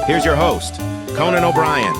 here's your host, Conan O'Brien.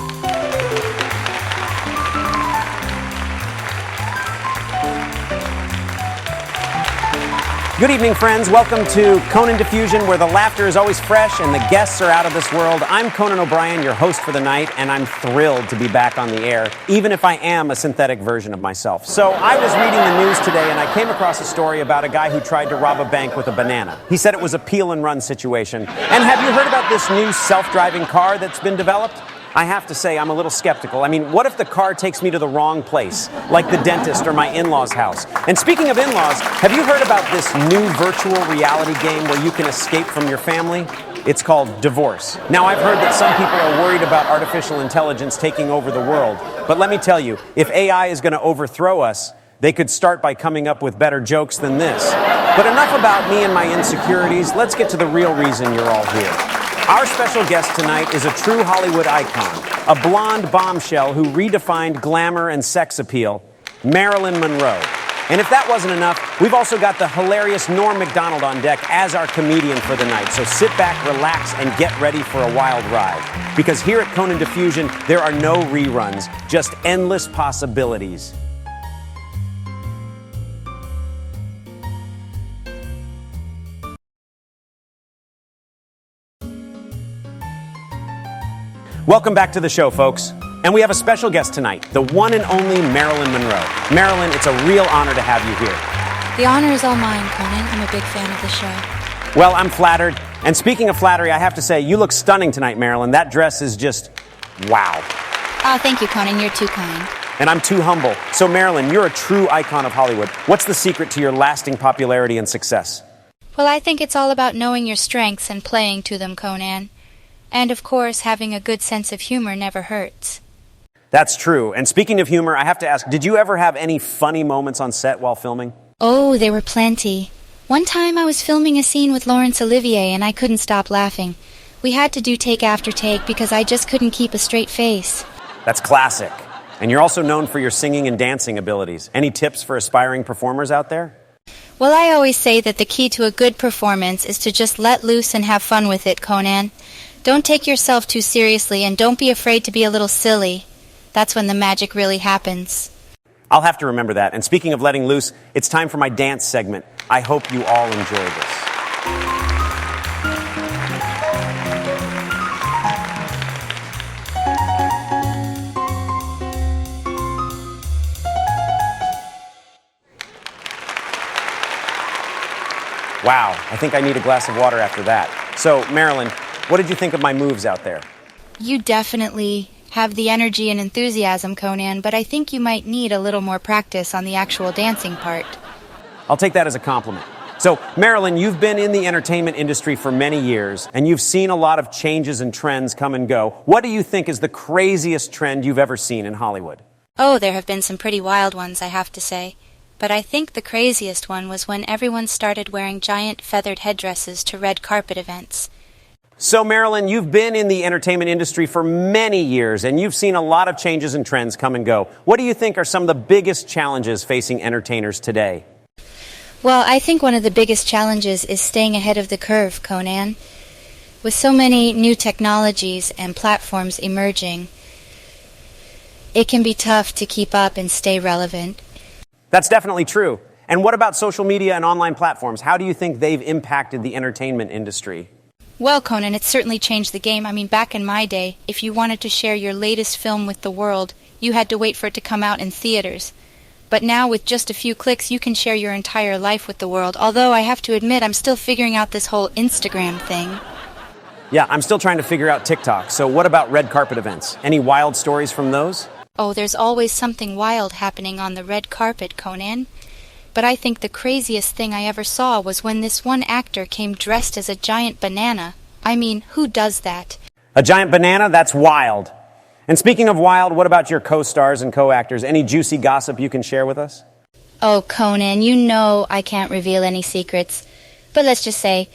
Good evening, friends. Welcome to ConanDiffusion, where the laughter is always fresh and the guests are out of this world. I'm Conan O'Brien, your host for the night, and I'm thrilled to be back on the air, even if I am a synthetic version of myself. So I was reading the news today, and I came across a story about a guy who tried to rob a bank with a banana. He said it was a peel-and-run situation. And have you heard about this new self-driving car that's been developed? I have to say, I'm a little skeptical. I mean, what if the car takes me to the wrong place, like the dentist or my in-laws' house? And speaking of in-laws, have you heard about this new virtual reality game where you can escape from your family? It's called Divorce. Now, I've heard that some people are worried about artificial intelligence taking over the world. But let me tell you, if AI is going to overthrow us, they could start by coming up with better jokes than this. But enough about me and my insecurities. Let's get to the real reason you're all here. Our special guest tonight is a true Hollywood icon, a blonde bombshell who redefined glamour and sex appeal, Marylin Monroe. And if that wasn't enough, we've also got the hilarious Norm Macdonald on deck as our comedian for the night. So sit back, relax, and get ready for a wild ride. Because here at ConanDiffusion, there are no reruns, just endless possibilities. Welcome back to the show, folks. And we have a special guest tonight, the one and only Marylin Monroe. Marylin, it's a real honor to have you here. The honor is all mine, Conan. I'm a big fan of the show. Well, I'm flattered. And speaking of flattery, I have to say, you look stunning tonight, Marylin. That dress is just wow. Oh, thank you, Conan. You're too kind. And I'm too humble. So, Marylin, you're a true icon of Hollywood. What's the secret to your lasting popularity and success? Well, I think it's all about knowing your strengths and playing to them, Conan. And, of course, having a good sense of humor never hurts. That's true. And speaking of humor, I have to ask, did you ever have any funny moments on set while filming? Oh, there were plenty. One time I was filming a scene with Laurence Olivier and I couldn't stop laughing. We had to do take after take because I just couldn't keep a straight face. That's classic. And you're also known for your singing and dancing abilities. Any tips for aspiring performers out there? Well, I always say that the key to a good performance is to just let loose and have fun with it, Conan. Don't take yourself too seriously and don't be afraid to be a little silly. That's when the magic really happens. I'll have to remember that. And speaking of letting loose, it's time for my dance segment. I hope you all enjoy this. Wow, I think I need a glass of water after that. So, Marylin, what did you think of my moves out there? You definitely have the energy and enthusiasm, Conan, but I think you might need a little more practice on the actual dancing part. I'll take that as a compliment. So, Marylin, you've been in the entertainment industry for many years, and you've seen a lot of changes and trends come and go. What do you think is the craziest trend you've ever seen in Hollywood? Oh, there have been some pretty wild ones, I have to say. But I think the craziest one was when everyone started wearing giant feathered headdresses to red carpet events. So, Marylin, you've been in the entertainment industry for many years, and you've seen a lot of changes and trends come and go. What do you think are some of the biggest challenges facing entertainers today? Well, I think one of the biggest challenges is staying ahead of the curve, Conan. With so many new technologies and platforms emerging, it can be tough to keep up and stay relevant. That's definitely true. And what about social media and online platforms? How do you think they've impacted the entertainment industry? Well, Conan, it's certainly changed the game. I mean, back in my day, if you wanted to share your latest film with the world, you had to wait for it to come out in theaters. But now, with just a few clicks, you can share your entire life with the world. Although, I have to admit, I'm still figuring out this whole Instagram thing. Yeah, I'm still trying to figure out TikTok. So what about red carpet events? Any wild stories from those? Oh, there's always something wild happening on the red carpet, Conan. But I think the craziest thing I ever saw was when this one actor came dressed as a giant banana. I mean, who does that? A giant banana? That's wild. And speaking of wild, what about your co-stars and co-actors? Any juicy gossip you can share with us? Oh, Conan, you know I can't reveal any secrets. But let's just say,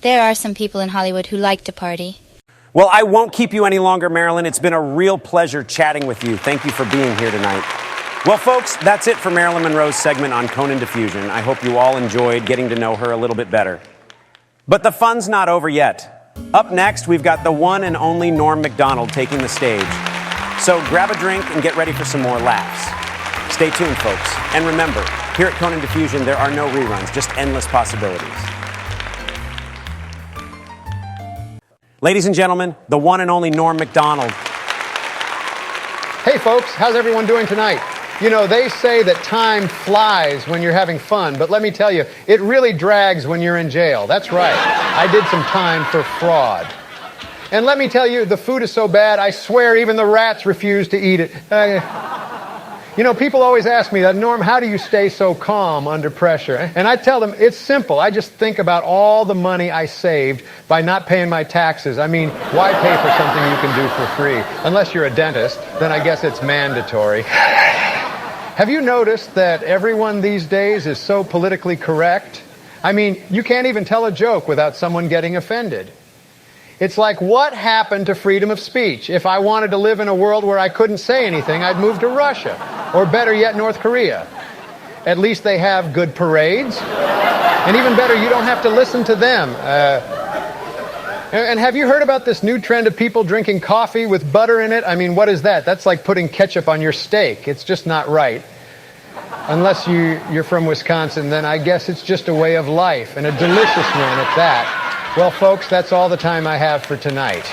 there are some people in Hollywood who like to party. Well, I won't keep you any longer, Marylin. It's been a real pleasure chatting with you. Thank you for being here tonight. Well, folks, that's it for Marylin Monroe's segment on ConanDiffusion. I hope you all enjoyed getting to know her a little bit better. But the fun's not over yet. Up next, we've got the one and only Norm Macdonald taking the stage. So grab a drink and get ready for some more laughs. Stay tuned, folks. And remember, here at Conan Diffusion, there are no reruns, just endless possibilities. Ladies and gentlemen, the one and only Norm Macdonald. Hey folks, how's everyone doing tonight? You know, they say that time flies when you're having fun, but let me tell you, it really drags when you're in jail. That's right. I did some time for fraud. And let me tell you, the food is so bad, I swear even the rats refuse to eat it. You know, people always ask me, Norm, how do you stay so calm under pressure? And I tell them, it's simple. I just think about all the money I saved by not paying my taxes. I mean, why pay for something you can do for free? Unless you're a dentist, then I guess it's mandatory. Have you noticed that everyone these days is so politically correct? I mean, you can't even tell a joke without someone getting offended. It's like, what happened to freedom of speech? If I wanted to live in a world where I couldn't say anything, I'd move to Russia. Or better yet, North Korea. At least they have good parades. And even better, you don't have to listen to them. And have you heard about this new trend of people drinking coffee with butter in it? I mean, what is that? That's like putting ketchup on your steak. It's just not right. Unless you're from Wisconsin, then I guess it's just a way of life, and a delicious one at that. Well, folks, that's all the time I have for tonight.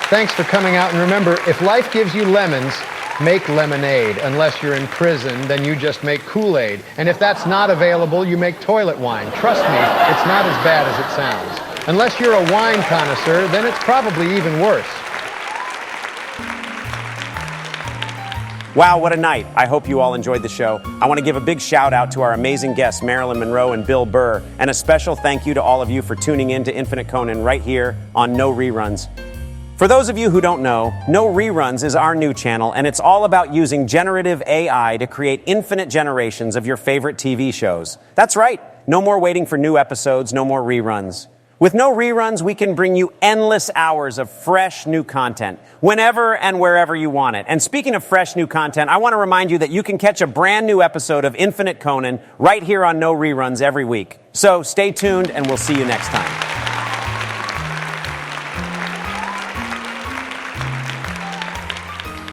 Thanks for coming out, and remember, if life gives you lemons, make lemonade. Unless you're in prison, then you just make Kool-Aid. And if that's not available, you make toilet wine. Trust me, it's not as bad as it sounds. Unless you're a wine connoisseur, then it's probably even worse. Wow, what a night. I hope you all enjoyed the show. I want to give a big shout out to our amazing guests, Marylin Monroe and Bill Burr, and a special thank you to all of you for tuning in to Infinite Conan right here on No Reruns. For those of you who don't know, No Reruns is our new channel, and it's all about using generative AI to create infinite generations of your favorite TV shows. That's right. No more waiting for new episodes, no more reruns. With No Reruns, we can bring you endless hours of fresh new content, whenever and wherever you want it. And speaking of fresh new content, I want to remind you that you can catch a brand new episode of Infinite Conan right here on No Reruns every week. So stay tuned, and we'll see you next time.